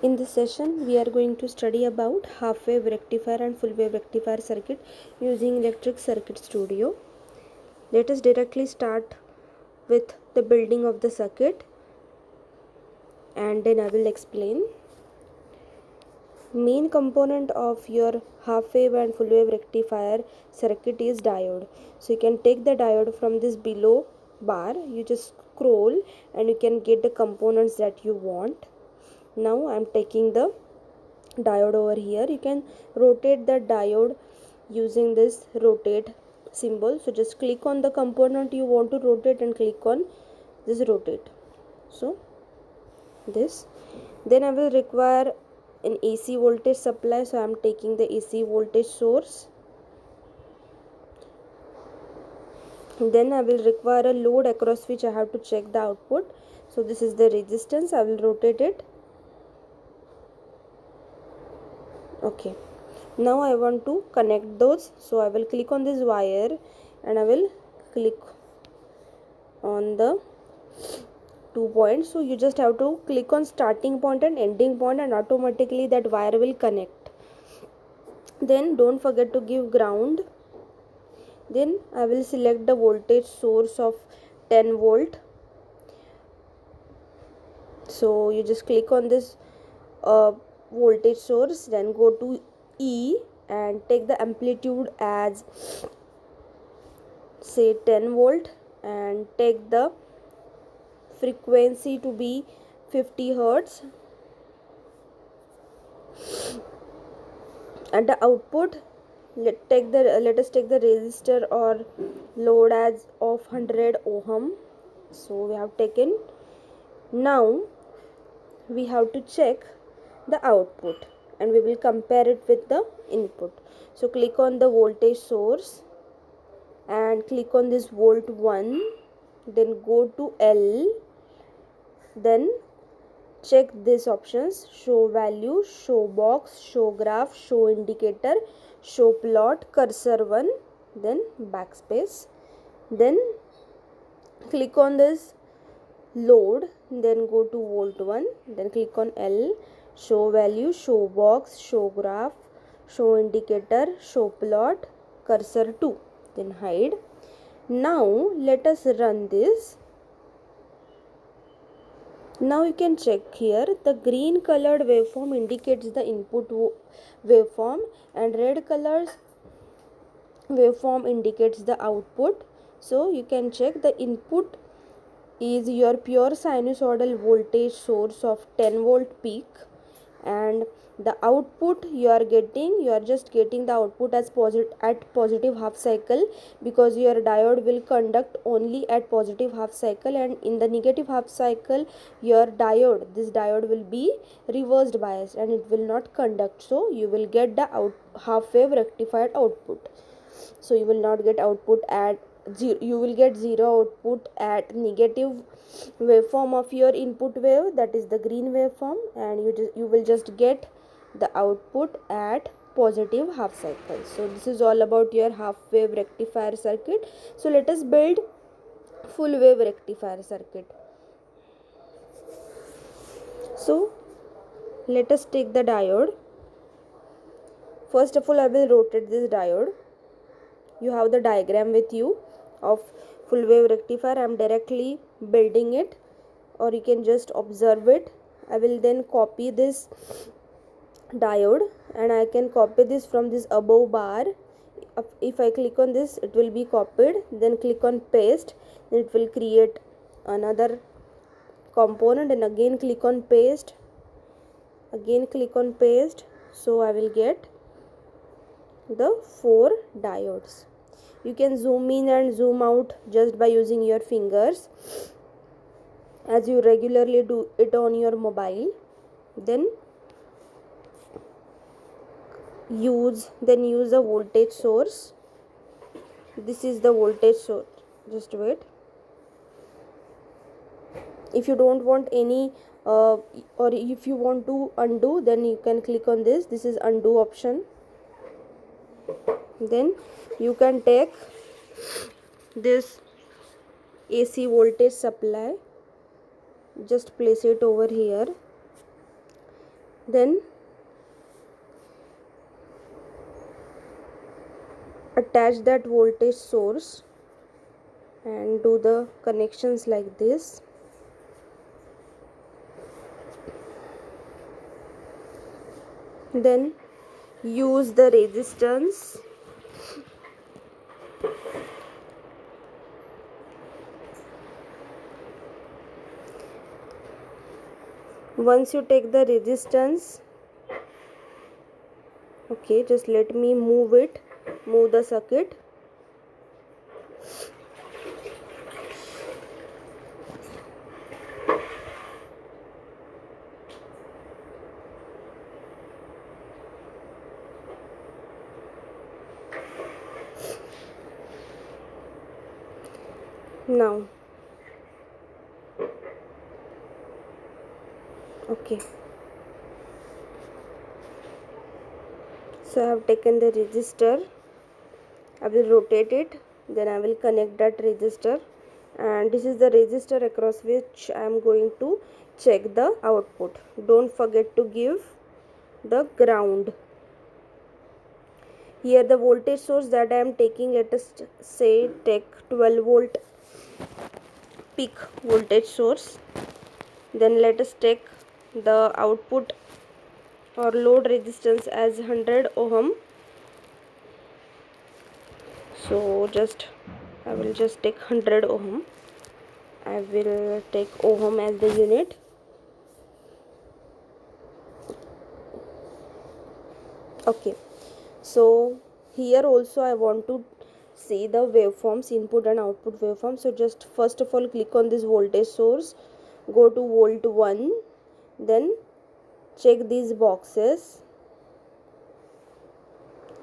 In this session, we are going to study about half-wave rectifier and full-wave rectifier circuit using Electric Circuit Studio. Let us directly start with the building of the circuit and then I will explain. Main component of your half-wave and full-wave rectifier circuit is diode. So you can take the diode from this below bar, you just scroll and you can get the components that you want. Now I am taking the diode over here. You can rotate the diode using this rotate symbol. So just click on the component you want to rotate and click on this rotate. So this, then I will require an AC voltage supply. So I am taking the AC voltage source. Then I will require a load across which I have to check the output. So this is the resistance. I will rotate it. Okay, now I want to connect those, so I will click on this wire and I will click on the 2 points. So you just have to click on starting point and ending point and automatically that wire will connect. Then don't forget to give ground. Then I will select the voltage source of 10 volt. So you just click on this voltage source, then go to E and take the amplitude as say 10 volt and take the frequency to be 50 hertz and the output let us take the resistor or load as of 100 ohm. So we have taken. Now we have to check the output and we will compare it with the input. So click on the voltage source and click on this volt 1, then go to L, then check these options: show value, show box, show graph, show indicator, show plot, cursor 1, then backspace, then click on this load, then go to volt 1, then click on L, show value, show box, show graph, show indicator, show plot, cursor 2, then hide. Now let us run this. Now you can check here, the green colored waveform indicates the input waveform and red colors waveform indicates the output. So you can check the input is your pure sinusoidal voltage source of 10 volt peak and the output you are just getting the output as positive half cycle, because your diode will conduct only at positive half cycle, and in the negative half cycle your this diode will be reversed biased and it will not conduct. So you will get the half wave rectified output. So you will not get output at zero, you will get zero output at negative waveform of your input wave, that is the green waveform, and you will just get the output at positive half cycle. So this is all about your half wave rectifier circuit. So let us build full wave rectifier circuit. So let us take the diode. First of all, I will rotate this diode. You have the diagram with you of full wave rectifier. I am directly building it, or you can just observe it. I will then copy this diode and I can copy this from this above bar. If I click on this, it will be copied, then click on paste, then it will create another component, and again click on paste, again click on paste. So I will get the 4 diodes. You can zoom in and zoom out just by using your fingers as you regularly do it on your mobile. Then use a voltage source. This is the voltage source. Just wait. If you don't want any or if you want to undo, then you can click on this. This is undo option. Then you can take this AC voltage supply, just place it over here, Then attach that voltage source and do the connections like this. Then use the resistance. Once you take the resistance, okay, just let me move the circuit. Now, okay, so I have taken the resistor. I will rotate it, then I will connect that resistor, and this is the resistor across which I am going to check the output. Don't forget to give the ground. Here the voltage source that I am taking, let us say take 12 volt peak voltage source. Then let us take the output or load resistance as 100 ohm. So I will just take 100 ohm. I will take ohm as the unit. Okay, so here also I want to see the waveforms, input and output waveform. So just first of all click on this voltage source, go to volt 1, then check these boxes.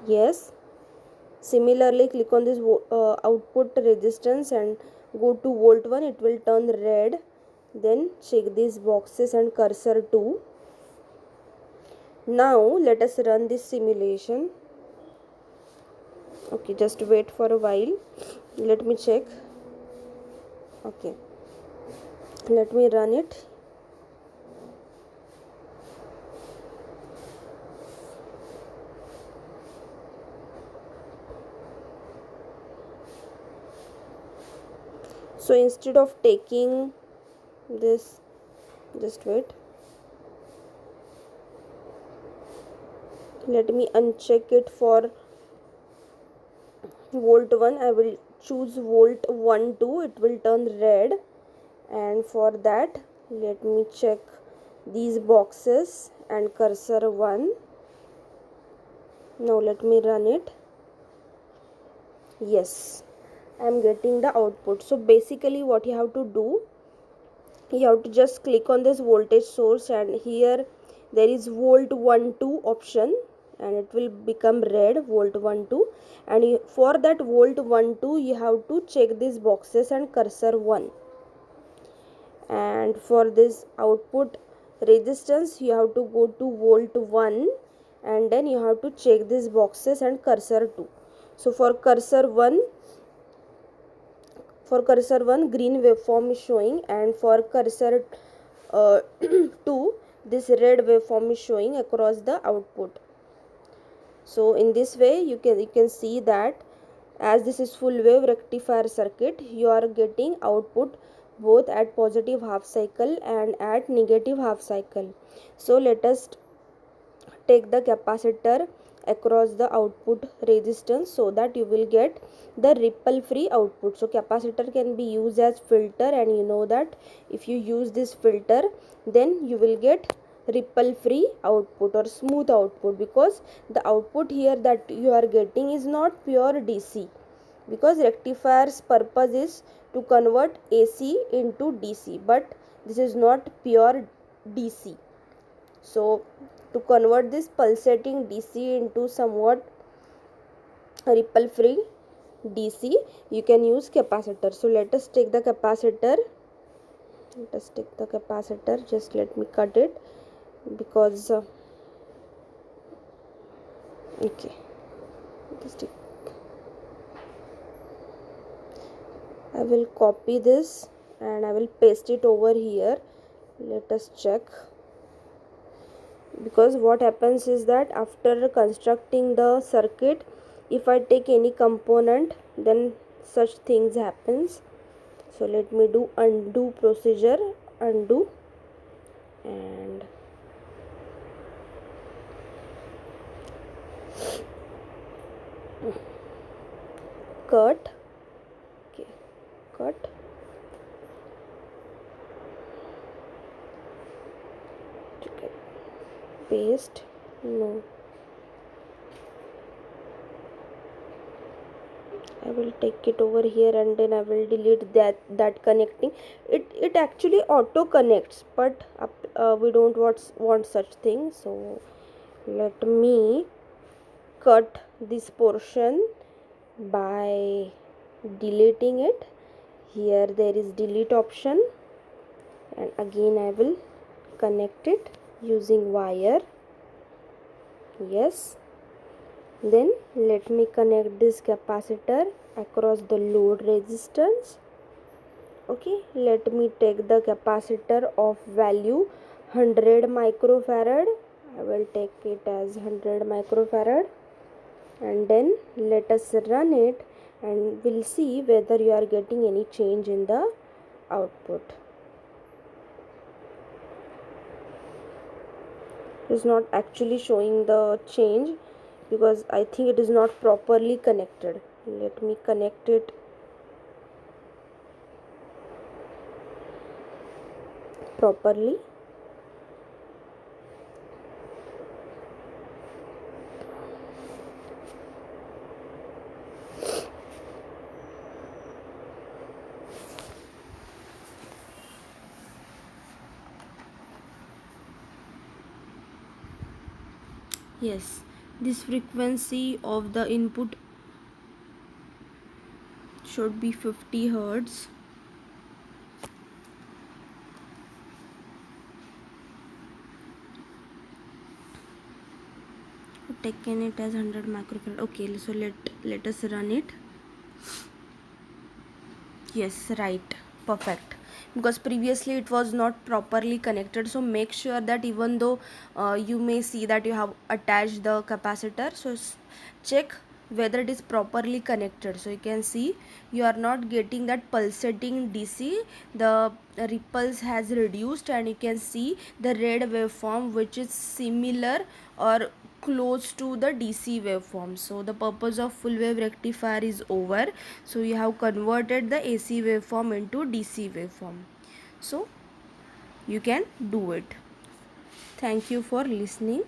Yes, similarly click on this output resistance and go to volt 1, it will turn red. Then check these boxes and cursor 2. Now let us run this simulation. Okay, just wait for a while, let me check. Okay, let me run it. So instead of taking this, just wait, let me uncheck it for volt 1. I will choose volt 1 2, it will turn red. And for that let me check these boxes and cursor 1. Now let me run it. Yes, I am getting the output. So basically what you have to do, you have to just click on this voltage source and here there is volt 1 2 option and it will become red, volt 1 2, and for that volt 1 2 you have to check these boxes and cursor 1. And for this output resistance you have to go to volt 1 and then you have to check these boxes and cursor 2. So for cursor 1, green waveform is showing, and for cursor 2 this red waveform is showing across the output. So in this way you can see that as this is full wave rectifier circuit, you are getting output both at positive half cycle and at negative half cycle. So let us take the capacitor across the output resistance so that you will get the ripple free output. So capacitor can be used as filter, and you know that if you use this filter then you will get ripple free output or smooth output, because the output here that you are getting is not pure DC, because rectifier's purpose is to convert AC into DC, but this is not pure DC. So to convert this pulsating DC into somewhat ripple free DC, you can use capacitor. So let us take the capacitor. Just let me cut it, because okay, I will copy this and I will paste it over here. Let us check. because what happens is that after constructing the circuit, if I take any component, then such things happens. So let me do undo procedure, undo, and cut. Okay, cut, okay, paste, no, I will take it over here and then I will delete that connecting. It actually auto connects, but we don't want such thing. So let me cut this portion by deleting it. Here there is delete option, and again I will connect it using wire. Yes. Then let me connect this capacitor across the load resistance. Okay, let me take the capacitor of value 100 microfarad. I will take it as 100 microfarad, and then let us run it and we'll see whether you are getting any change in the output. It is not actually showing the change because I think it is not properly connected. Let me connect it properly. Yes, this frequency of the input should be 50 hertz. Taken it as 100 microfarad. Okay, so let us run it. Yes, right, perfect, because previously it was not properly connected. So make sure that even though you may see that you have attached the capacitor, so check whether it is properly connected. So you can see you are not getting that pulsating DC. The ripples has reduced and you can see the red waveform which is similar or close to the DC waveform. So the purpose of full wave rectifier is over. So you have converted the AC waveform into DC waveform. So you can do it. Thank you for listening.